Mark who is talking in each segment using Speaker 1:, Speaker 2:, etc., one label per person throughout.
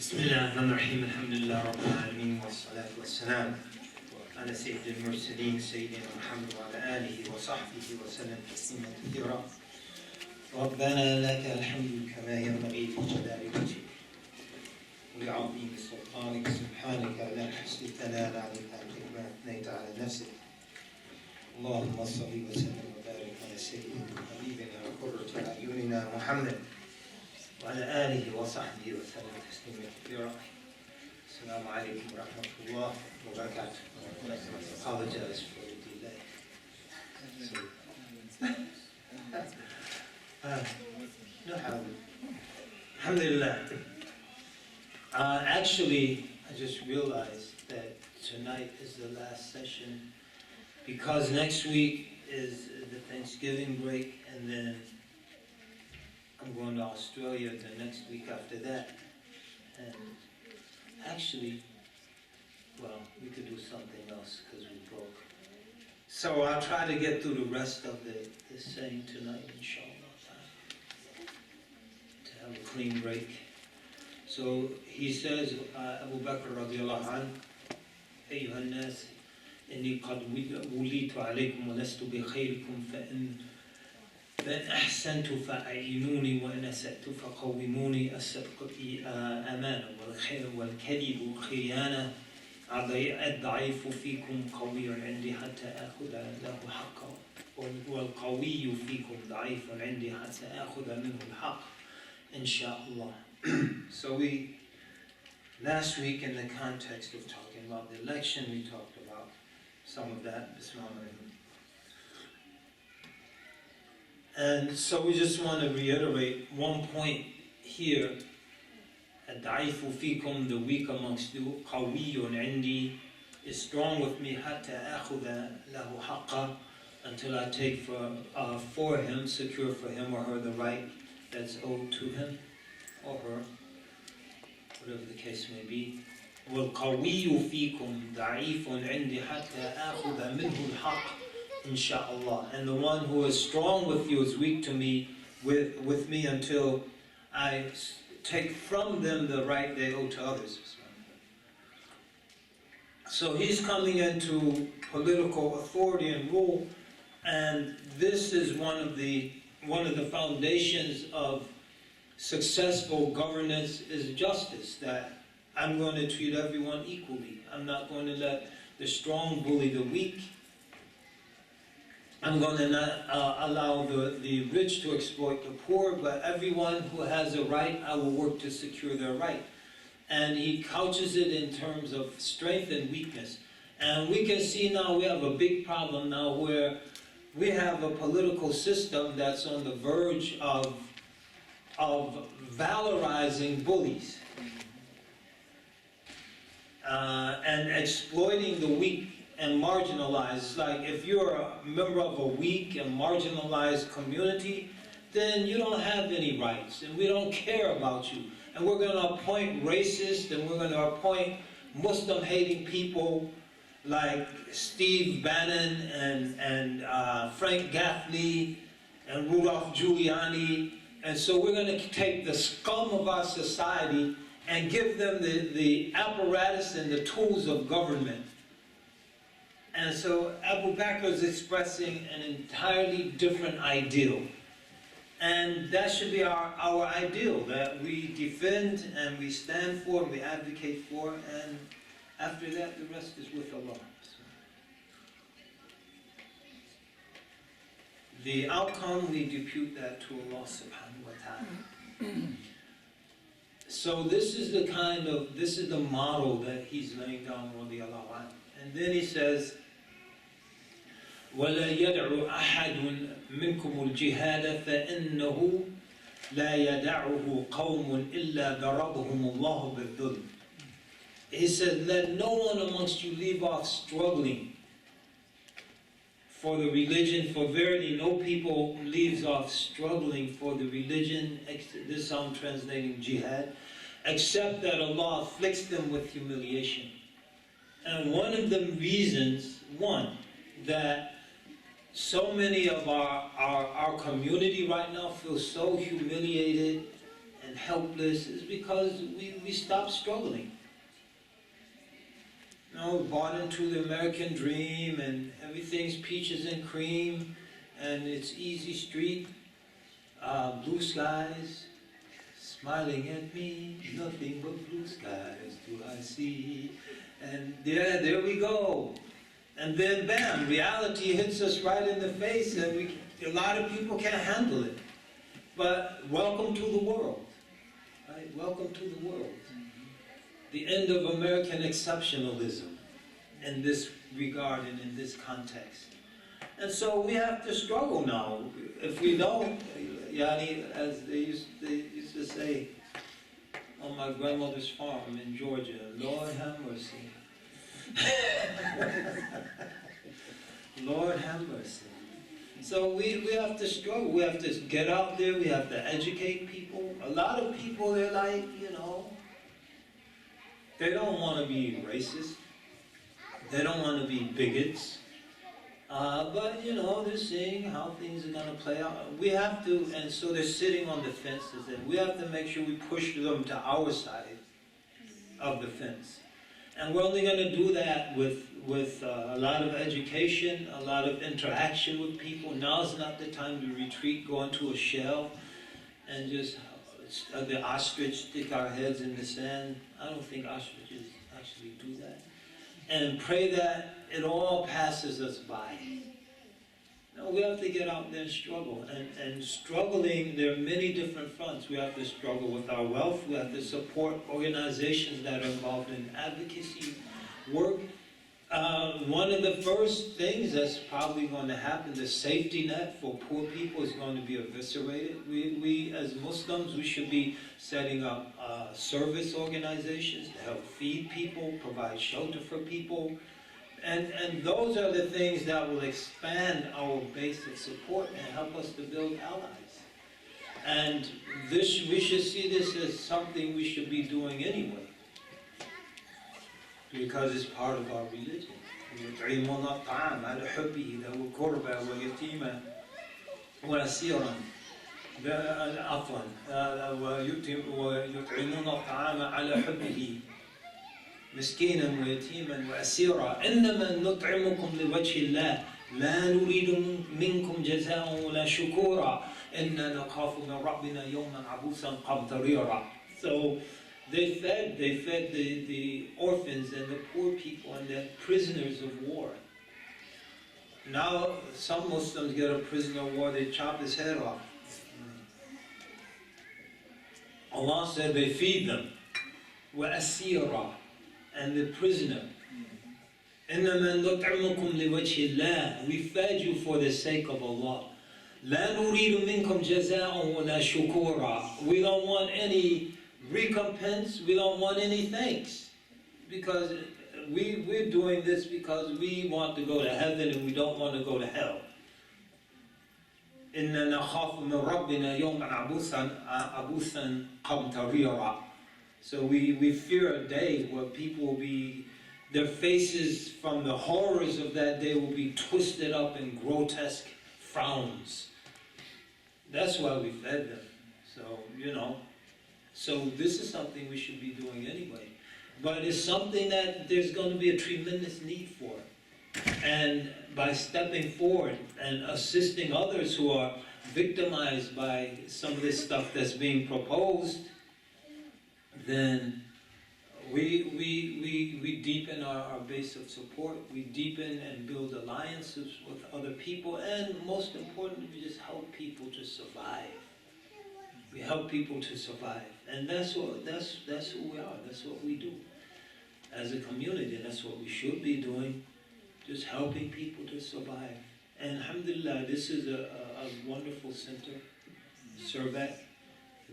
Speaker 1: بسم الله الرحمن الرحيم الحمد لله رب العالمين والصلاة والسلام على سيد المرسلين سيدنا محمد وعلى آله وصحبه وسلم تسليما كثيرا. ربنا لك الحمد كما ينبغي لجلال وجهك ولعظيم سلطانك سبحانك لا نحصي ثناء عليك أنت كما أثنيت على نفسك. اللهم صل وسلم وبارك على سيدنا وحبيبنا وقرة أعيننا محمد وعلى آله وصحبه وسلم تسليما كثيرا. السلام عليكم ورحمة الله وبركاته. Apologize for the delay. No problem. Alhamdulillah. Actually, I just realized that tonight is the last session because next week is the Thanksgiving break, and then I'm going to Australia the next week after that. And actually, well, we could do something else because we broke. So I'll try to get through the rest of the saying tonight, inshallah, to have a clean break. So he says, Abu Bakr radiallahu anhu, أيها الناس إني قد وليت عليكم ولست بخيركم فإن أحسنت فأعينوني وإن أسأت فقوموني. الصدق أمانة والكذب خيانة. الضعيف فيكم قوي عندي حتى آخذ له حقه والقوي فيكم ضعيف عندي حتى آخذ منه الحق إن شاء الله. So last week in the context of talking about the election, we talked about some of that. Bismillah. And so we just want to reiterate one point here. الضعيف فيكم, the weak amongst you, قوي عندي, is strong with me حتى آخذ له حقه, until I take for him, secure for him or her the right that's owed to him or her, whatever the case may be. والقوي فيكم ضعيف عندي حتى آخذ منه الحق Insha'Allah. And the one who is strong with you is weak to me, with me until I take from them the right they owe to others. So he's coming into political authority and rule, and this is one of the foundations of successful governance is justice, that I'm going to treat everyone equally. I'm not going to let the strong bully the weak. I'm going to not allow the rich to exploit the poor, but everyone who has a right, I will work to secure their right. And he couches it in terms of strength and weakness. And we can see now we have a big problem now where we have a political system that's on the verge of valorizing bullies and exploiting the weak and marginalized. Like if you're a member of a weak and marginalized community, then you don't have any rights and we don't care about you. And we're going to appoint racists and we're going to appoint Muslim-hating people like Steve Bannon and Frank Gaffney and Rudolph Giuliani. And so we're going to take the scum of our society and give them the apparatus and the tools of government. And so Abu Bakr is expressing an entirely different ideal. And that should be our ideal, that we defend and we stand for and we advocate for, and after that the rest is with Allah. The outcome, we depute that to Allah subhanahu wa ta'ala. So this is the model that he's laying down, radiallahu anhu. And then he says, وَلَا يَدْعُ أَحَدٌ مِنْكُمُ الْجِهَادَ فَإِنَّهُ لَا يَدَعُهُ قَوْمٌ إِلَّا ضَرَبَهُمُ اللَّهُ بِالظُّلْمِ. He said, let no one amongst you leave off struggling for the religion, for verily no people leaves off struggling for the religion, this I'm translating jihad, except that Allah afflicts them with humiliation. And one of the reasons, that so many of our community right now feel so humiliated and helpless is because we stopped struggling. You know, we bought into the American dream and everything's peaches and cream and it's easy street, blue skies, smiling at me, nothing but blue skies do I see. And there we go. And then bam, reality hits us right in the face and a lot of people can't handle it. But welcome to the world, right? Welcome to the world. The end of American exceptionalism in this regard and in this context. And so we have to struggle now. If we don't, Yani, as they used to say on my grandmother's farm in Georgia, Lord have mercy. Lord have mercy. So we have to struggle. We have to get out there. We have to educate people. A lot of people, they're like, they don't want to be racist. They don't want to be bigots. But, they're seeing how things are going to play out. We have to, and so they're sitting on the fences, and we have to make sure we push them to our side of the fence. And we're only going to do that with a lot of education, a lot of interaction with people. Now's not the time to retreat, go into a shell, and just the ostrich stick our heads in the sand. I don't think ostriches actually do that. And pray that it all passes us by. No, we have to get out there and struggle. And struggling, there are many different fronts. We have to struggle with our wealth. We have to support organizations that are involved in advocacy work. One of the first things that's probably going to happen, the safety net for poor people is going to be eviscerated. We as Muslims, we should be setting up service organizations to help feed people, provide shelter for people. And those are the things that will expand our base of support and help us to build allies. And we should see this as something we should be doing anyway, because it's part of our religion. يطعمون الطعام على حبه ذوي القربى واليتيم وأسيرا عفوا ويطعمون الطعام على حبه مسكينا ويتيما وأسيرا إنما نطعمكم لوجه الله لا نريد منكم جزاء ولا شكورا إنا نخاف من ربنا يوما عبوسا قمطريرا. So they fed the orphans and the poor people and the prisoners of war. Now some Muslims get a prisoner of war, they chop his head off. Allah said they feed them. وَأَسِيرًا, and the prisoner. إِنَّمَا نُطْعِمُكُمْ لِوَجْهِ اللَّهِ, we fed you for the sake of Allah. لَا نُرِيدُ مِنْكُمْ جَزَاءً وَلَا شُكُورًا, we don't want any recompense, we don't want any thanks. Because we're doing this because we want to go to heaven and we don't want to go to hell. إِنَّا نَخَافُ مِنْ رَبِّنَا يَوْمًا عَبُوسًا قَمْطَرِيرًا. So we fear a day where people will be, their faces from the horrors of that day will be twisted up in grotesque frowns. That's why we fed them. So, so this is something we should be doing anyway. But it's something that there's going to be a tremendous need for. And by stepping forward and assisting others who are victimized by some of this stuff that's being proposed, then we deepen our base of support, we deepen and build alliances with other people, and most importantly, we just help people to survive. We help people to survive. And that's who we are, that's what we do. As a community, that's what we should be doing, just helping people to survive. And alhamdulillah, this is a wonderful center, Servet.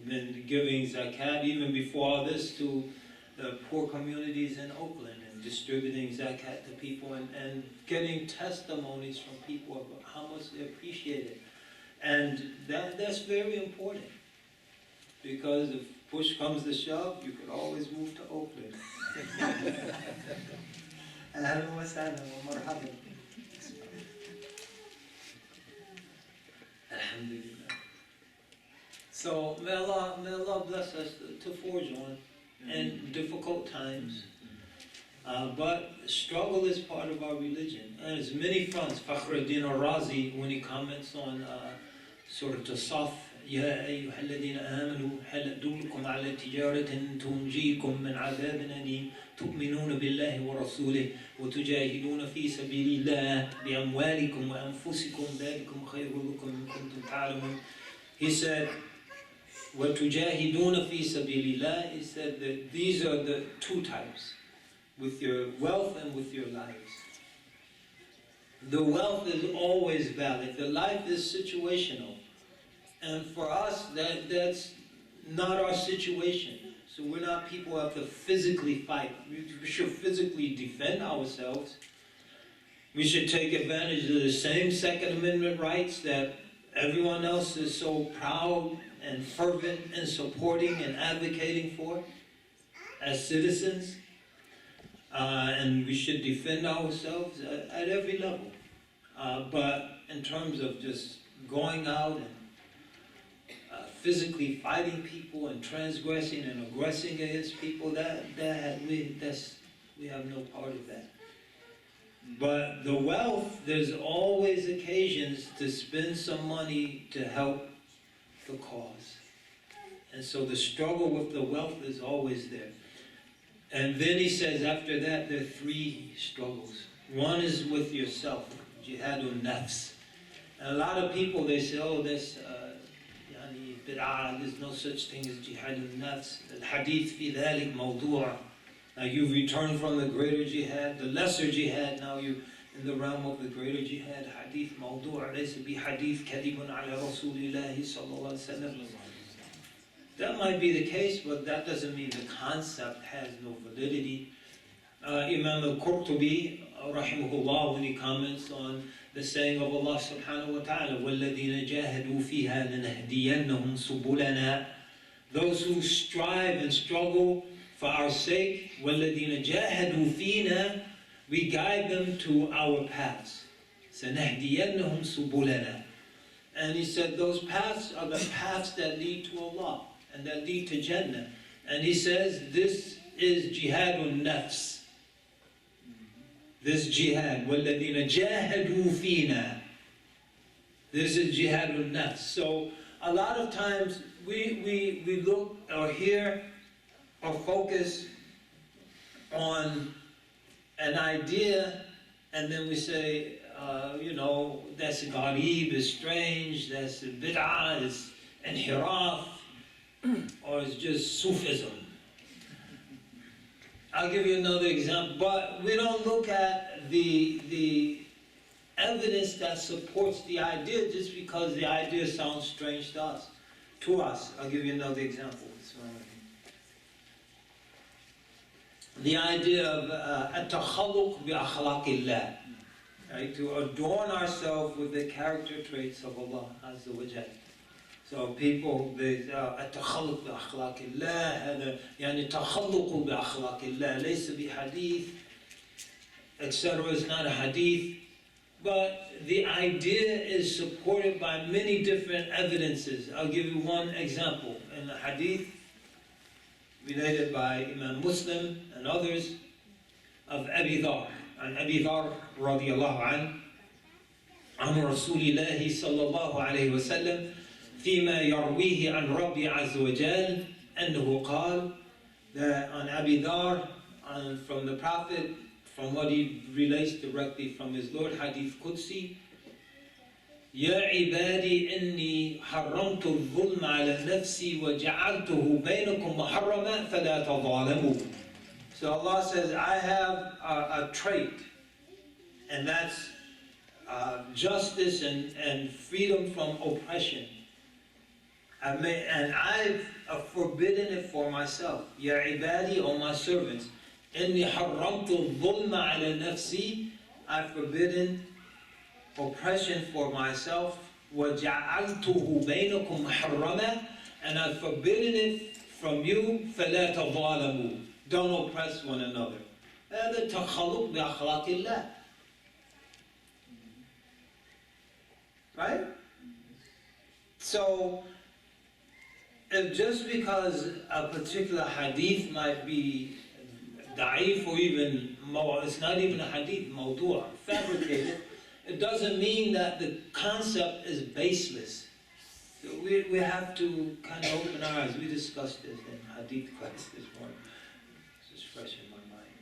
Speaker 1: Been giving zakat even before all this to the poor communities in Oakland and distributing zakat to people and getting testimonies from people about how much they appreciate it. And that's very important, because if push comes to shove, you could always move to Oakland. أهلا وسهلا ومرحبا. Alhamdulillah. So may Allah bless us to forge on in difficult times. But struggle is part of our religion. And there's many fronts. Fakhruddin al-Razi, when he comments on Surah As-Saf, يا أيها الذين آمنوا هل أدلكم على تجارة تنجيكم من عذاب أليم تؤمنون بالله ورسوله وتجاهدون في سبيل الله بأموالكم وأنفسكم ذلكم خير لكم إن كنتم تعلمون. He said, وتجاهدون في سبيل الله. He said that these are the two types, with your wealth and with your lives. The wealth is always valid. The life is situational. And for us, that's not our situation. So we're not people who have to physically fight. We should physically defend ourselves. We should take advantage of the same Second Amendment rights that everyone else is so proud and fervent in supporting and advocating for as citizens. And we should defend ourselves at every level. But in terms of just going out and physically fighting people and transgressing and aggressing against people, we have no part of that. But the wealth, there's always occasions to spend some money to help the cause. And so the struggle with the wealth is always there. And then he says after that, there are three struggles. One is with yourself, jihadun nafs. And a lot of people, they say, oh, that's there's no such thing as jihadun nafs. Al-hadith fi dhalik mawdu'a. Now you've returned from the greater jihad, the lesser jihad, now you're in the realm of the greater jihad. Hadith mawdu'a, laysa bi hadith kadibun ala rasulillahi sallallahu alayhi wa sallam. That might be the case, but that doesn't mean the concept has no validity. Imam al-Qurtubi, rahimahullah, when he comments on the saying of Allah subhanahu wa ta'ala, وَالَّذِينَ جَاهَدُوا فِيهَا لَنَهْدِيَنَّهُمْ سُبُلَنَا. Those who strive and struggle for our sake, وَالَّذِينَ جَاهَدُوا فِينَا, we guide them to our paths. سَنَهْدِيَنَّهُمْ سُبُلَنَا. And he said those paths are the paths that lead to Allah and that lead to Jannah. And he says this is jihadun nafs. This jihad, وَالَّذِينَ جَاهَدُوا فِينَا. This is jihadun nafs. So a lot of times we look or hear or focus on an idea and then we say, that's gharib, is strange, that's bid'ah, is inhiraf, or it's just Sufism. I'll give you another example, but we don't look at the evidence that supports the idea just because the idea sounds strange to us. I'll give you another example. The idea of at-takhalluq bi akhlaqillah, right? To adorn ourselves with the character traits of Allah Azza wa Jal. So people, they at-takhalluq bi akhlaqillah, هذا يعني takhalluq bi akhlaqillah, laysa bi hadith, etc. It's not a hadith, but the idea is supported by many different evidences. I'll give you one example. In the hadith related by Imam Muslim and others of Abu Bakr, and Abu Bakr radiyallahu anhu, عن رسول الله صلى الله عليه وسلم فيما يرويه عن ربي عز وجل أنه قال, that on Abu Bakr, from the Prophet, from what he relates directly from his Lord, Hadith Qudsi, يا عبادي إني حرمت الظلم على نفسي وجعلته بينكم محرما فلا تظالموا. So Allah says, I have a trait, and that's justice and freedom from oppression. And I've forbidden it for myself. يا عبادي, O my servants, إني حرمت الظلم على نفسي, I've forbidden oppression for myself, وَجَعَلْتُهُ بَيْنَكُمْ مُحَرَّمًا, and I've forbidden it from you, فَلَا تَظَالَمُوا, don't oppress one another. هذا تخلق بأخلاق الله. Right? So, if just because a particular hadith might be da'if or even, it's not even a hadith, mawdu', fabricated, it doesn't mean that the concept is baseless. So we have to kind of open our eyes. We discussed this in hadith class this morning. This is fresh in my mind.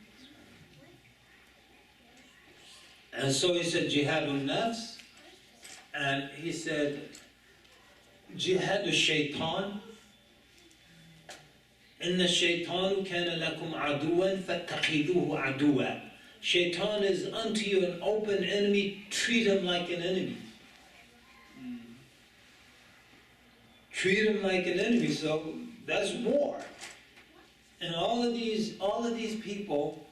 Speaker 1: And so he said jihadun nafs, and he said jihadu shaitan. إن الشيطان كان لكم عدوا فاتخذوه عدوا. Shaitan is unto you an open enemy, treat him like an enemy. Treat him like an enemy, so that's war. And all of these people,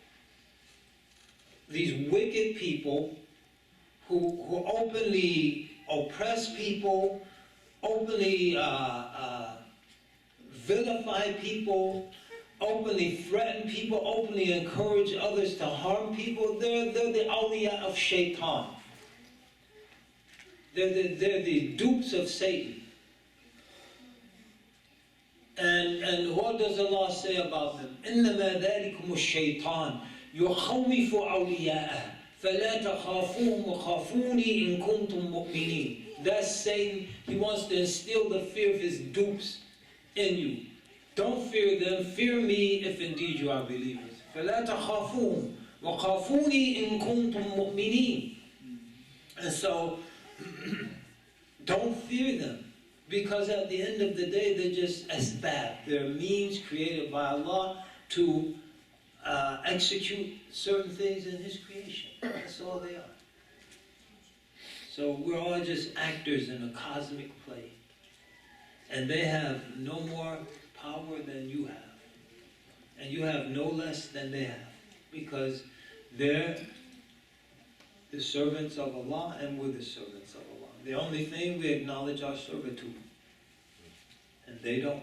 Speaker 1: these wicked people who openly oppress people, openly vilify people, openly threaten people, openly encourage others to harm people, they're the awliya of shaitan. They're the dupes of Satan. And what does Allah say about them? إِنَّمَا ذَلِكُمُ الشَّيْطَانِ يُخَوِّفُ أَوْلِيَاءَهُ فَلَا تَخَافُوهُمْ وَخَافُونِي إِن كُنتُم مُؤْمِنِينَ. That's Satan. He wants to instill the fear of his dupes in you. Don't fear them, fear me if indeed you are believers. فَلَا تَخَافُوهُمْ وَخَافُونِي إِن كُنتُم مُؤْمِنِينَ. And so, don't fear them. Because at the end of the day, they're just asbab. They're means created by Allah to execute certain things in His creation. That's all they are. So we're all just actors in a cosmic play. And they have no more power than you have. And you have no less than they have. Because they're the servants of Allah and we're the servants of Allah. The only thing we acknowledge our servitude. And they don't.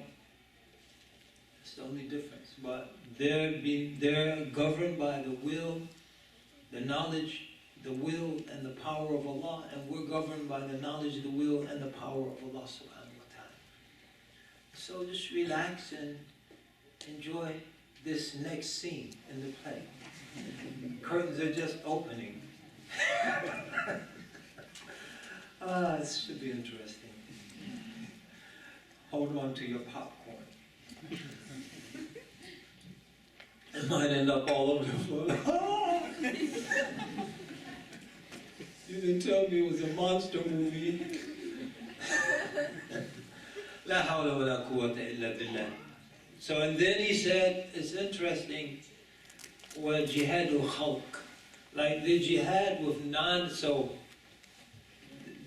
Speaker 1: That's the only difference. But they're governed by the will, the knowledge, the will and the power of Allah, and we're governed by the knowledge, the will and the power of Allah subhanahu wa ta'ala. So just relax and enjoy this next scene in the play. Curtains are just opening. It should be interesting. Hold on to your popcorn. It might end up all over the floor. You didn't tell me it was a monster movie. La hawla wa la quwwata illa billah. So, and then he said, it's interesting, wa jihadul khalq. Like the jihad with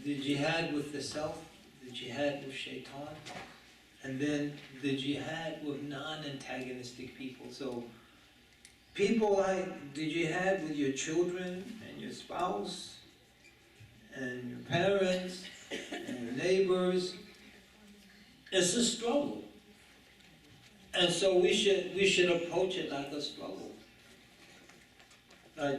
Speaker 1: the jihad with the self, the jihad with shaitan, and then the jihad with non-antagonistic people. So people like the jihad with your children and your spouse and your parents and your neighbors. It's a struggle. And so we should approach it like a struggle.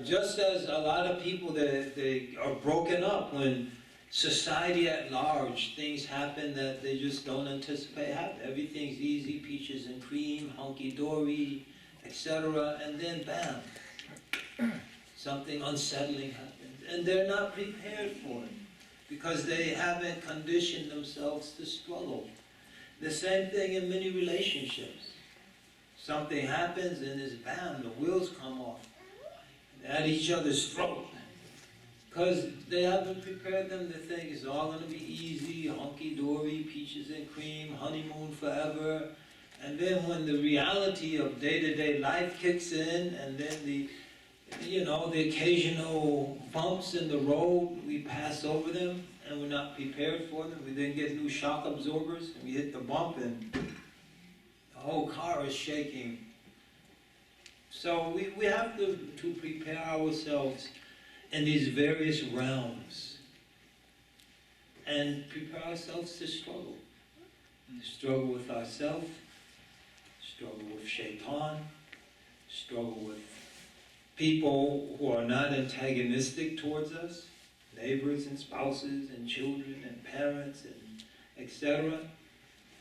Speaker 1: Just as a lot of people, they are broken up when society at large, things happen that they just don't anticipate happen. Everything's easy, peaches and cream, hunky-dory, etc. And then bam, something unsettling happens. And they're not prepared for it because they haven't conditioned themselves to struggle. The same thing in many relationships. Something happens and it's bam, the wheels come off at each other's throat. Because they haven't prepared them to think it's all going to be easy, hunky-dory, peaches and cream, honeymoon forever. And then when the reality of day-to-day life kicks in, and then the occasional bumps in the road, we pass over them, and we're not prepared for them. We then get new shock absorbers, and we hit the bump, and the whole car is shaking. So we have to prepare ourselves in these various realms and prepare ourselves to struggle. Struggle with ourselves, struggle with shaitan, struggle with people who are not antagonistic towards us, neighbors and spouses and children and parents and etc.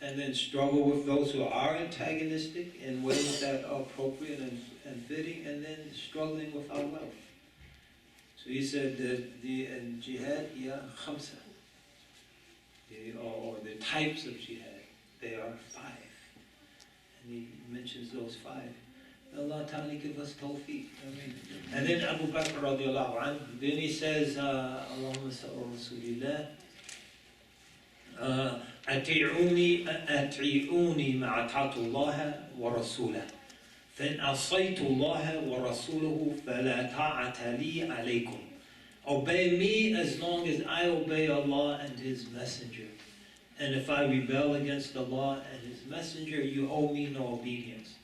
Speaker 1: and then struggle with those who are antagonistic in ways that are appropriate and fitting, and then struggling with our wealth. So he said that the jihad, yeah, khamsa, or the types of jihad, they are 5. And he mentions those 5. Allah Ta'ala give us tawfiq. And then Abu Bakr radiallahu anhu, then he says, Allahumma salli rasulillah, أطيعوني مع طاعة الله ورسوله فإن عصيت الله ورسوله فلا طاعة لي عليكم. Obey me as long as I obey Allah and His Messenger. And if I rebel against Allah and His Messenger, you owe me no obedience.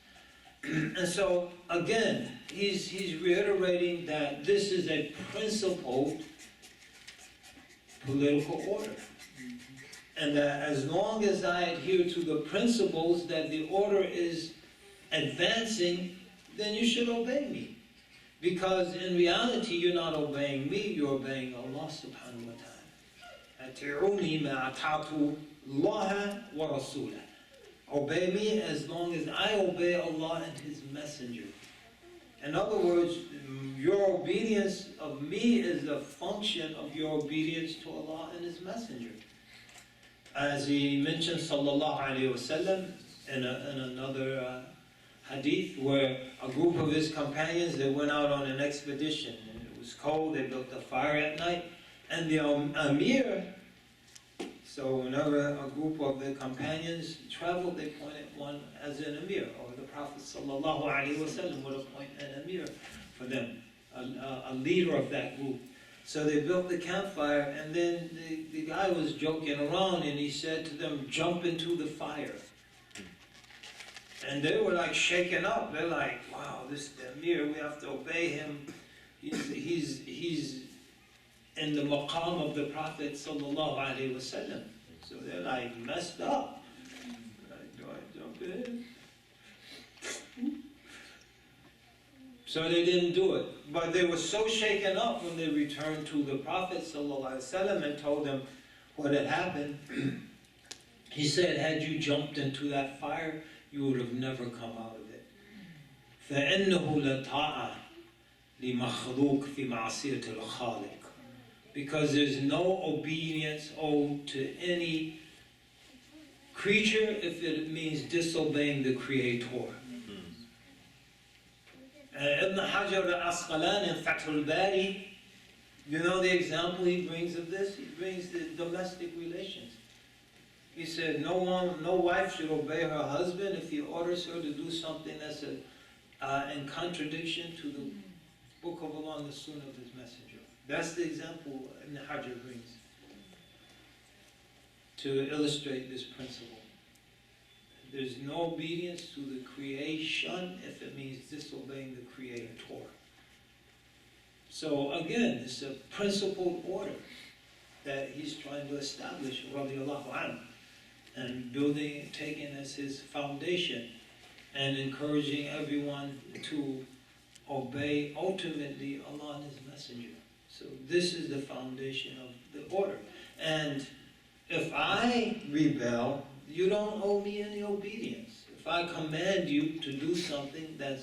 Speaker 1: And so, again, he's reiterating that this is a principled political order. And that as long as I adhere to the principles that the order is advancing, then you should obey me. Because in reality, you're not obeying me, you're obeying Allah subhanahu wa ta'ala. أَتِعُونِي مَا أَطَعْتُ اللَّهَ وَرَسُولَهُ. Obey me as long as I obey Allah and His Messenger. In other words, your obedience of me is a function of your obedience to Allah and His Messenger. As he mentioned, sallallahu alayhi wasallam, in another hadith, where a group of his companions, they went out on an expedition. And it was cold, they built a fire at night, and the Amir, so whenever a group of the companions traveled, they appointed one as an Amir, or the Prophet sallallahu alayhi wasallam would appoint an Amir for them, a leader of that group. So they built the campfire, and then the guy was joking around, and he said to them, jump into the fire. And they were like shaken up. They're like, wow, this is the Amir, we have to obey him. He's in the maqam of the Prophet sallallahu alaihi wasallam. So they're like messed up. Like, do I jump in? So they didn't do it. But they were so shaken up when they returned to the Prophet ﷺ and told him what had happened. He said, had you jumped into that fire, you would have never come out of it. فَإِنَّهُ لَطَاعَةٌ لِمَخْلُوقٍ فِي مَعْصِيَةِ الْخَالِقِ. Because there's no obedience owed to any creature if it means disobeying the Creator. Ibn Hajar al-Asqalani in Fath al-Bari, you know the example he brings of this? He brings the domestic relations. He said no wife should obey her husband if he orders her to do something that's in contradiction to the Book of Allah and the Sunnah of His Messenger. That's the example Ibn Hajar brings to illustrate this principle. There's no obedience to the creation if it means disobeying the Creator. So again, it's a principled order that he's trying to establish, radiallahu anhu, and building, taking as his foundation, and encouraging everyone to obey ultimately Allah and His Messenger. So this is the foundation of the order. And if I rebel, you don't owe me any obedience. If I command you to do something that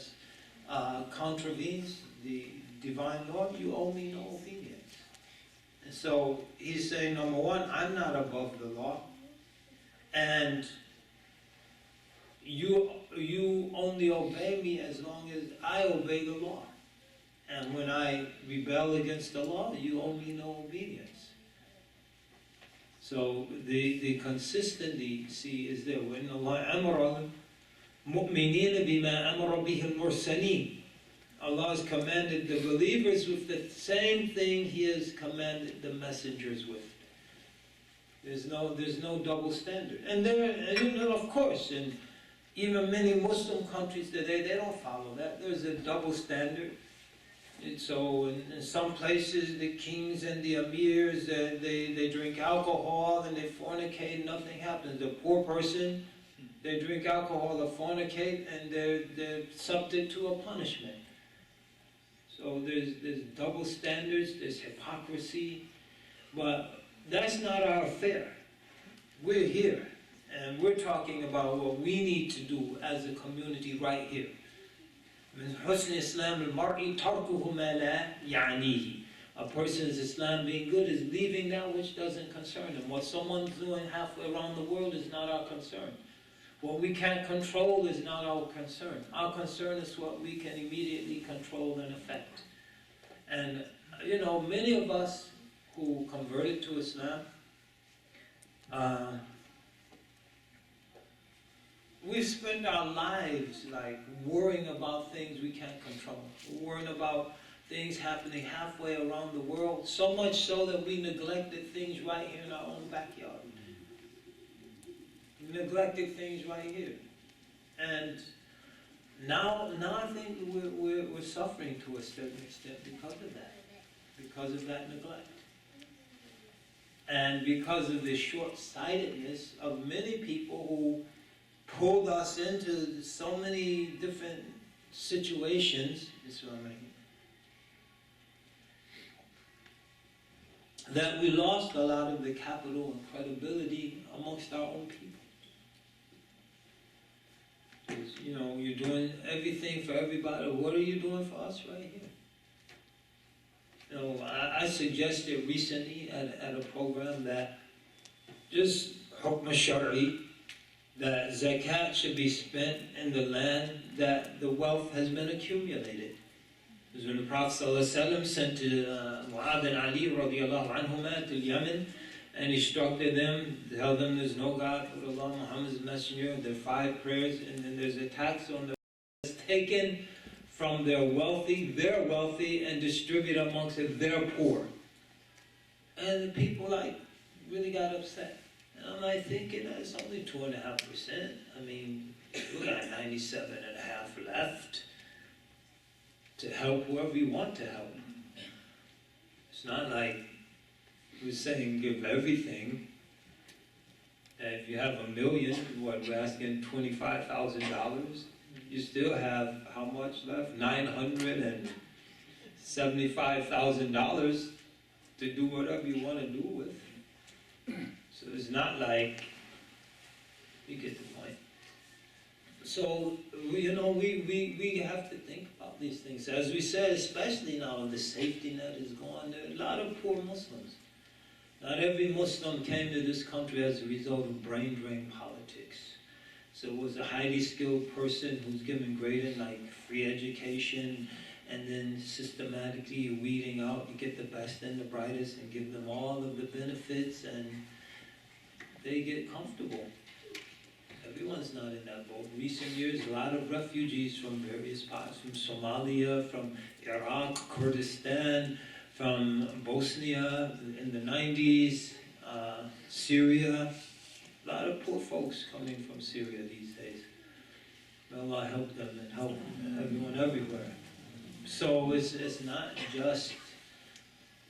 Speaker 1: contravenes the divine law, you owe me no obedience. And so he's saying, number one, I'm not above the law, and you only obey me as long as I obey the law. And when I rebel against the law, you owe me no obedience. So the consistency is there. وَإِنَّ اللَّهَ أَمَرَ الْمُؤْمِنِينَ بِمَا أَمَرَ بِهِ الْمُرْسَلِينَ. Allah has commanded the believers with the same thing He has commanded the messengers with. There's no double standard. And of course, in even many Muslim countries today, they don't follow that. There's a double standard. And so in some places, the kings and the emirs, they drink alcohol and they fornicate, nothing happens. The poor person, they drink alcohol or fornicate, and they're subject to a punishment. So there's double standards, there's hypocrisy, but that's not our affair. We're here. And we're talking about what we need to do as a community right here. من حسن إسلام المرء تركه ما لا يعنيه. A person's Islam being good is leaving that which doesn't concern him. What someone's doing halfway around the world is not our concern. What we can't control is not our concern. Our concern is what we can immediately control and affect. And, you know, many of us who converted to Islam, we've spent our lives like worrying about things we can't control. Worrying about things happening halfway around the world, so much so that we neglected things right here in our own backyard. We neglected things right here. And now I think we're suffering to a certain extent because of that neglect. And because of the short-sightedness of many people who pulled us into so many different situations, that we lost a lot of the capital and credibility amongst our own people. Because, you know, you're doing everything for everybody. What are you doing for us right here? You know, I suggested recently at a program that just hukm shari, that zakat should be spent in the land that the wealth has been accumulated. Because when the Prophet ﷺ sent Mu'adh and Ali radiallahu anhuma to Yemen and instructed them, tell them there's no God but Allah, Muhammad's messenger, there are 5 prayers, and then there's a tax on the taken from their wealthy, and distributed amongst their poor. And the people like really got upset. And I'm like thinking, it's only 2.5%. I mean, we got 97.5 left to help whoever you want to help. It's not like we're saying give everything. And if you have $1 million, we're asking $25,000. You still have how much left? $975,000 to do whatever you want to do with. So it's not like, you get the point. So, you know, we have to think about these things. As we said, especially now the safety net is gone, there are a lot of poor Muslims. Not every Muslim came to this country as a result of brain drain politics. So it was a highly skilled person who's given great like free education, and then systematically weeding out, you get the best and the brightest and give them all of the benefits, and they get comfortable. Everyone's not in that boat. Recent years, a lot of refugees from various parts, from Somalia, from Iraq, Kurdistan, from Bosnia in the 90s, Syria. A lot of poor folks coming from Syria these days. May Allah help them and help everyone everywhere. So it's not just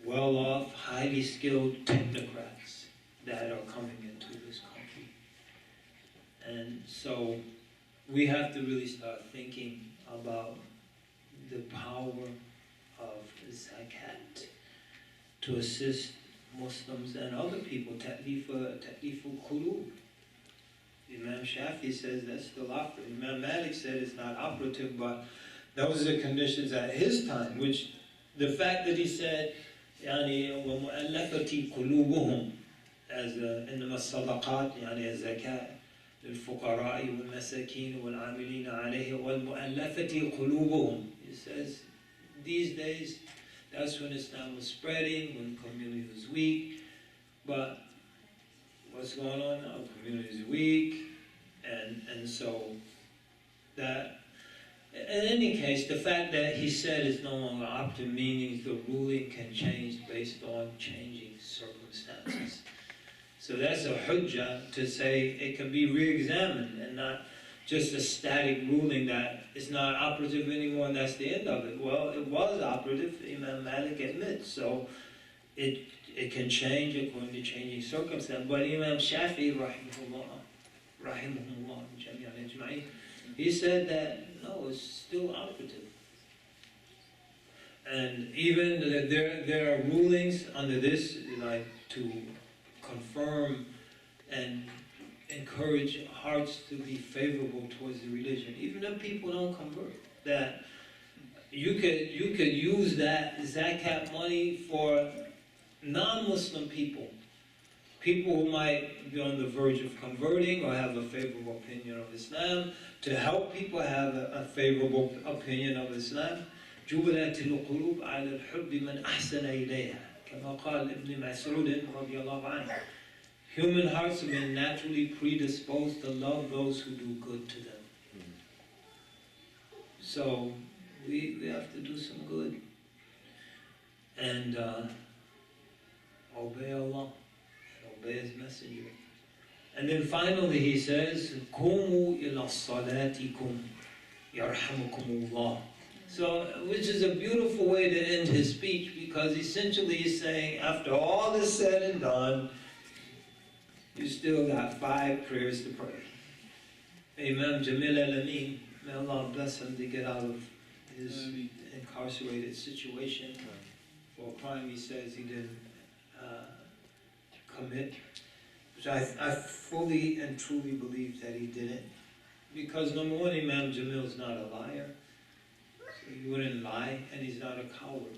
Speaker 1: well-off, highly skilled technocrats that are coming into this country. And so we have to really start thinking about the power of zakat to assist Muslims and other people. Ta'liful qulub. Imam Shafi says that's still operative. Imam Malik said it's not operative, but those are the conditions at his time, which the fact that he said, يعني ومؤلفة قلوبهم, as إنما الصدقات يعني الزكاة للفقراء والمساكين والعاملين عليه والمؤلفة قلوبهم. He says these days that's when Islam was spreading, when the community was weak. But what's going on now? The community is weak, and so that. In any case, the fact that he said is no longer operative, meaning the ruling can change based on changing circumstances. So that's a hujjah to say it can be re-examined and not just a static ruling that it's not operative anymore and that's the end of it. Well, it was operative, Imam Malik admits, so it can change according to changing circumstances. But Imam Shafi, rahimahullah, he said that no, it's still operative. And even there are rulings under this, like to confirm and encourage hearts to be favorable towards the religion, even if people don't convert. That you could use that zakat money for non-Muslim people, people who might be on the verge of converting or have a favorable opinion of Islam, to help people have a favorable opinion of Islam. جُبِلَتِ الْقُلُوبُ عَلَى الْحُبِّ مَنْ أَحْسَنَ إِلَيْهَا كما قال ابن مسعود رضي الله عنه. Human hearts have been naturally predisposed to love those who do good to them. So we have to do some good and obey Allah and obey His Messenger. And then finally he says, قُومُوا إِلَى صَلَاتِكُمْ يَرْحَمُكُمُ اللَّهُ. So, which is a beautiful way to end his speech, because essentially he's saying, after all is said and done, you still got 5 prayers to pray. Imam Jamil al-Amin, may Allah bless him to get out of his incarcerated situation for a crime he says he didn't commit, which I fully and truly believe that he didn't. Because number one, Imam Jamil is not a liar. He wouldn't lie, and he's not a coward.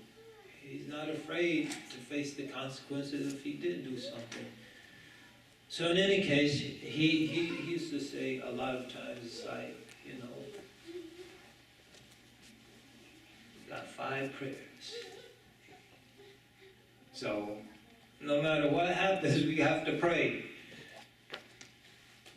Speaker 1: He's not afraid to face the consequences if he did do something. So in any case, he used to say a lot of times, it's like, you know, we've got 5 prayers. So no matter what happens, we have to pray.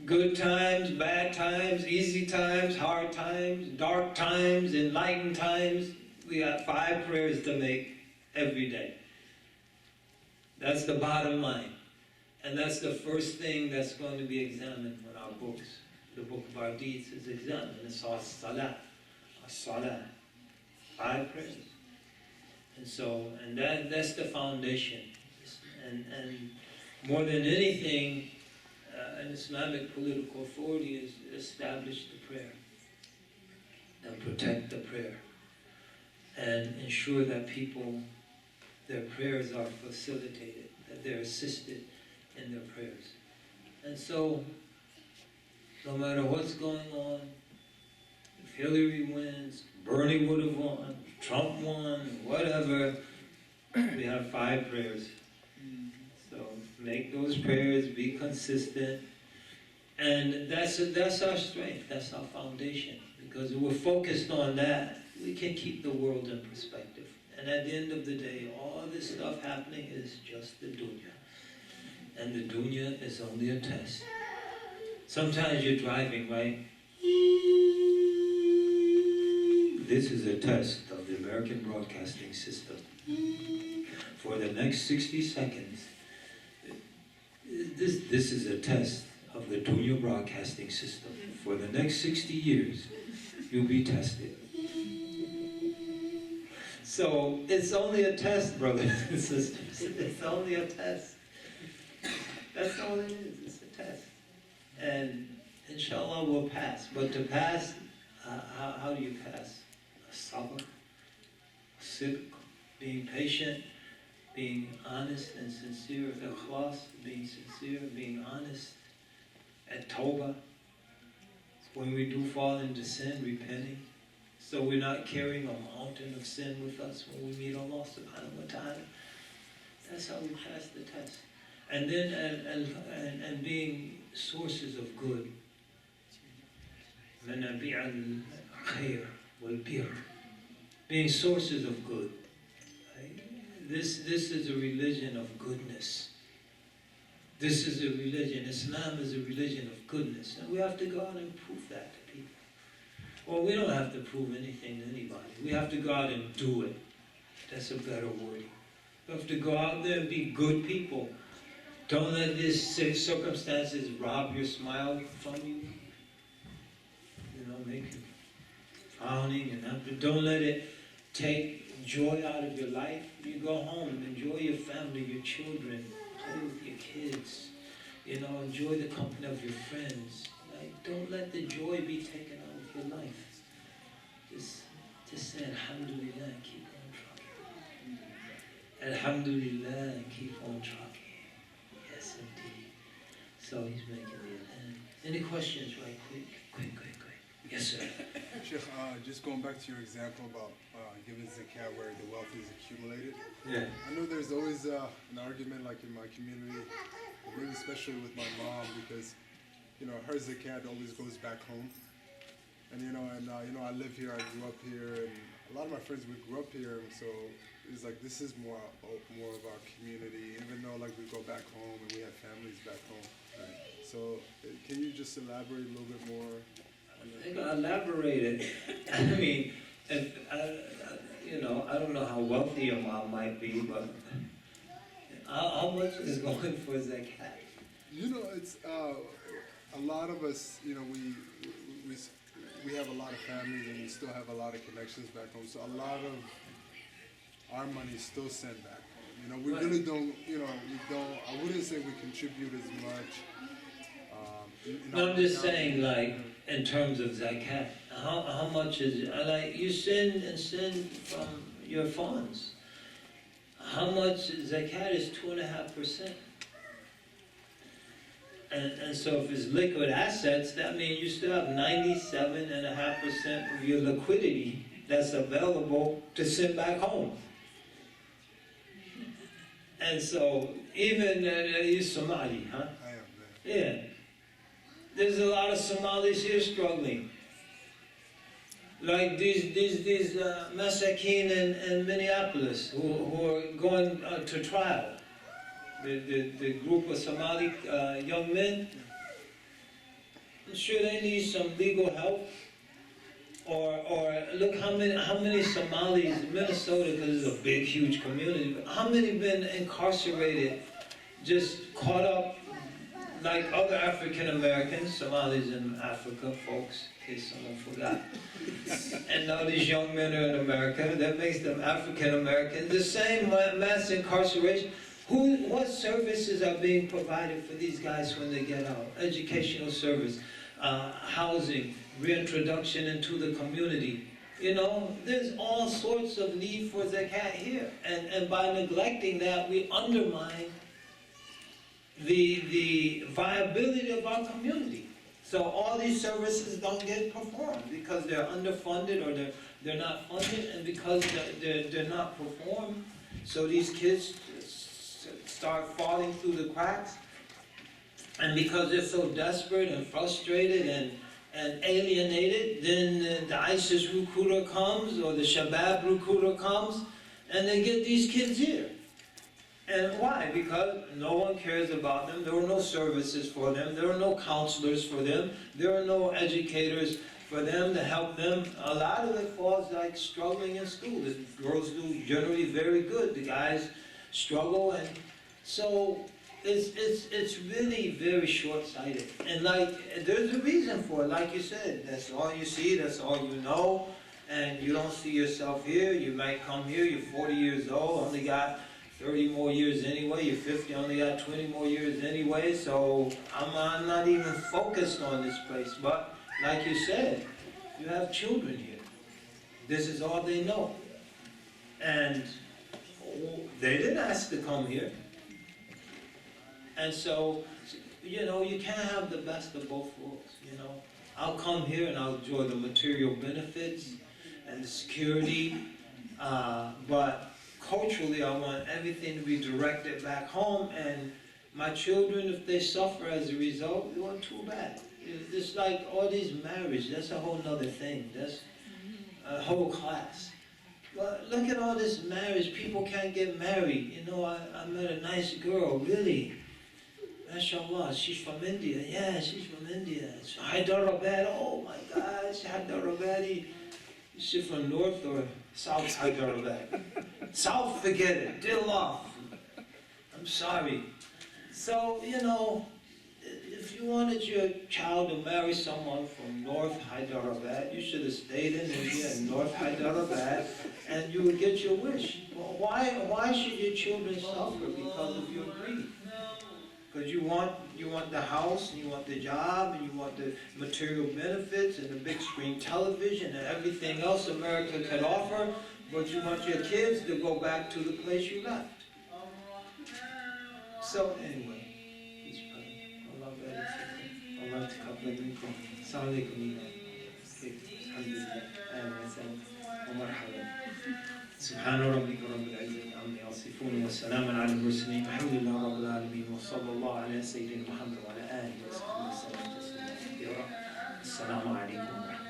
Speaker 1: Good times, bad times, easy times, hard times, dark times, enlightened times. We got 5 prayers to make every day. That's the bottom line. And that's the first thing that's going to be examined when our books, the book of our deeds, is examined. It's our salah. Our salah. 5 prayers. And so, and that's the foundation. And more than anything, an Islamic political authority is establish the prayer and protect the prayer and ensure that people, their prayers are facilitated, that they're assisted in their prayers. And so, no matter what's going on, if Hillary wins, Bernie would have won, Trump won, whatever, we have 5 prayers. So make those prayers, be consistent, and that's our strength, that's our foundation. Because if we're focused on that, we can keep the world in perspective. And at the end of the day, all this stuff happening is just the dunya. And the dunya is only a test. Sometimes you're driving, right? This is a test of the American broadcasting system. For the next 60 seconds, this is a test of the dunya broadcasting system. For the next 60 years, you'll be tested. So it's only a test, brothers and sisters. It's only a test. That's all it is. It's a test. And inshallah we'll pass. But to pass, how do you pass? Sabr, sidq, being patient, being honest and sincere with ikhlas, being sincere, being honest, at tawbah. When we do fall into sin, repenting. So we're not carrying a mountain of sin with us when we meet Allah subhanahu wa ta'ala. That's how we pass the test. And then, and being sources of good. مَنَابِعَ الْخَيْرِ وَالْبِرِّ. Being sources of good. Right? This is a religion of goodness. This is a religion, Islam is a religion of goodness. And we have to go out and prove that to people. Well, we don't have to prove anything to anybody. We have to go out and do it. That's a better wording. We have to go out there and be good people. Don't let these circumstances rob your smile from you. You know, make you frowning and happy. Don't let it take joy out of your life. You go home, enjoy your family, your children, play with your kids. You know, enjoy the company of your friends. Like, don't let the joy be taken out of your life. Just say Alhamdulillah and keep on trucking. Alhamdulillah and keep on trucking. Yes, indeed. So he's making the adhan. Any questions, right? Quick. Yes, sir.
Speaker 2: Sheikh, just going back to your example about giving zakat where the wealth is accumulated.
Speaker 1: Yeah.
Speaker 2: I know there's always an argument, like in my community, maybe especially with my mom, because her zakat always goes back home. And I live here, I grew up here, and a lot of my friends, we grew up here, and so it's like this is more of our community, even though like we go back home and we have families back home. Right. So can you just elaborate a little bit more on that?
Speaker 1: Elaborated. I mean, if, I don't know how wealthy your mom might be, but how much is going for zakat?
Speaker 2: It's a lot of us. We have a lot of families and we still have a lot of connections back home. So a lot of our money is still sent back home. We really don't. We don't. I wouldn't say we contribute as much.
Speaker 1: No, I'm just saying, like, in terms of zakat, how much is it? Like, you send from your funds. How much zakat is 2.5%? And so if it's liquid assets, that means you still have 97.5% of your liquidity that's available to send back home. And so even you're Somali, huh?
Speaker 2: I am.
Speaker 1: Yeah. There's a lot of Somalis here struggling. Like these Masakin in Minneapolis who are going to trial. The group of Somali young men, I'm sure they need some legal help. Or look how many Somalis in Minnesota, because it's a big, huge community, how many been incarcerated, just caught up like other African Americans, Somalis in Africa, folks, in case someone forgot. And now these young men are in America, that makes them African Americans. The same mass incarceration. What services are being provided for these guys when they get out? Educational service, housing, reintroduction into the community. There's all sorts of need for zakat here. And by neglecting that, we undermine the viability of our community. So all these services don't get performed because they're underfunded or they're not funded, and because they're not performed, so these kids start falling through the cracks. And because they're so desperate and frustrated and alienated, then the ISIS recruiter comes or the Shabab recruiter comes and they get these kids here. And why? Because no one cares about them, there are no services for them, there are no counselors for them, there are no educators for them to help them. A lot of it falls like struggling in school. The girls do generally very good, the guys struggle, and so it's really very short-sighted. And like, there's a reason for it, like you said, that's all you see, that's all you know, and you don't see yourself here. You might come here, you're 40 years old, only got 30 more years anyway, you're 50, only got 20 more years anyway, so I'm not even focused on this place. But like you said, you have children here. This is all they know. And they didn't ask to come here. And so, you can't have the best of both worlds, I'll come here and I'll enjoy the material benefits and the security, but culturally I want everything to be directed back home, and my children, if they suffer as a result, it wasn't too bad. It's like all these marriage, that's a whole nother thing, that's a whole class. But look at all this marriage, people can't get married. I met a nice girl, really. MashaAllah, she's from India. Yeah, she's from India. Hyderabad, oh my gosh, Hyderabadi. She's from North or South Hyderabad? South, forget it, deal off. I'm sorry. So, if you wanted your child to marry someone from North Hyderabad, you should have stayed in India in North Hyderabad, and you would get your wish. Well, why should your children suffer because of your greed? Because you want the house, and you want the job, and you want the material benefits, and the big screen television, and everything else America can offer, but you want your kids to go back to the place you left. So anyway, peace, brother. Allah الله تقبل منكم. السلام عليكم إيمان. كيف؟ الحمد لله. أهلا وسهلا ومرحبا. سبحان ربك رب العزة عما يصفون وسلام على المرسلين والحمد لله رب العالمين وصلى الله على سيدنا محمد وعلى آله وصحبه وسلم تسليما كثيرا. السلام عليكم ورحمة الله.